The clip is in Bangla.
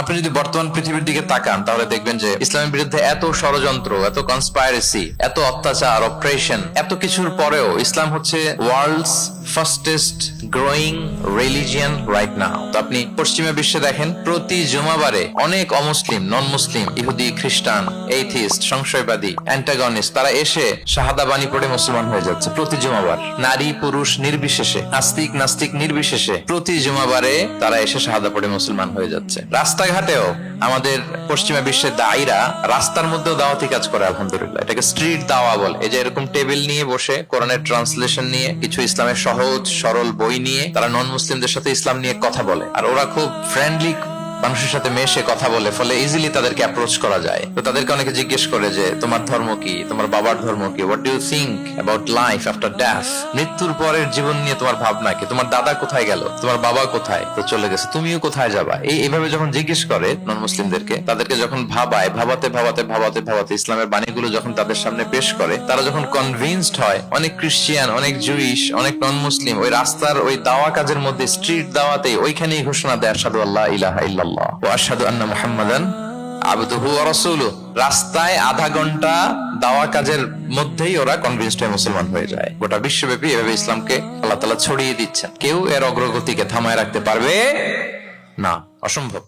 আপনি যদি বর্তমান পৃথিবীর দিকে তাকান তাহলে দেখবেন যে ইসলামের বিরুদ্ধে এত ষড়যন্ত্র, এত কনস্পাইরেসি, এত অত্যাচার, অপারেশন, এত কিছুর পরেও ইসলাম হচ্ছে world's fastest growing religion right now. তো আপনি পশ্চিমা বিশ্বে দেখেন প্রতি জুমাবারে অনেক অমুসলিম, নন মুসলিম, ইহুদি, খ্রিস্টান, এইথিস্ট, সংশয়বাদী, অ্যান্টাগনিস্ট তারা এসে শাহাদা বাণী পড়ে মুসলমান হয়ে যাচ্ছে প্রতি জুমাবার। নারী পুরুষ নির্বিশেষে, আস্তিক নাস্তিক নির্বিশেষে প্রতি জুমাবারে তারা এসে শাহাদা পড়ে মুসলমান হয়ে যাচ্ছে। রাস্তাঘাটেও আমাদের পশ্চিমা বিশ্বের দায়ীরা রাস্তার মধ্যেও দাওয়াতি কাজ করে, আলহামদুলিল্লাহ। এটাকে স্ট্রিট দাওয়া বলে। এই যে এরকম টেবিল নিয়ে বসে কোরআনের ট্রান্সলেশন নিয়ে, কিছু ইসলামের সহজ সরল বই নিয়ে তারা নন মুসলিমদের সাথে ইসলাম নিয়ে কথা বলে, আর ওরা খুব ফ্রেন্ডলি মানুষের সাথে মেশে কথা বলে, ফলে ইজিলি তাদেরকে অ্যাপ্রোচ করা যায়। তো তাদেরকে অনেকে জিজ্ঞেস করে যে তোমার ধর্ম কি, তোমার বাবার ধর্ম কি, what do you think about life after death, মৃত্যুর পরের জীবন নিয়ে তোমার ভাবনা কি, তোমার দাদা কোথায় গেল, তোমার বাবা কোথায়, তো চলে গেছে, তুমিও কোথায় যাবা। এইভাবে যখন জিজ্ঞেস করে নন মুসলিমদেরকে, তাদেরকে যখন ভাবায়, ভাবাতে ভাবাতে ভাবাতে ভাবাতে ইসলামের বাণীগুলো যখন তাদের সামনে পেশ করে, তারা যখন কনভিন্সড হয়, অনেক ক্রিশ্চিয়ান, অনেক জুইশ, অনেক নন মুসলিম ওই রাস্তার ওই দাওয়া কাজের মধ্যে, স্ট্রিট দাওয়াতে ওইখানেই ঘোষণা দেয় আশহাদু আল্লা ইলাহা ইল্লাল্লাহ ওয়া আশহাদু আন্না মুহাম্মাদান আবদুহু ওয়া রাসূলুহু। রাস্তায় আধা ঘন্টা দাওয়া কাজের মধ্যেই ওরা কনভিন্সড হয়ে মুসলমান হয়ে যায়। গোটা বিশ্বব্যাপী এভাবে ইসলামকে আল্লাহ তাআলা ছড়িয়ে দিচ্ছেন। কেউ এর অগ্রগতিকে থামায় রাখতে পারবে না, অসম্ভব।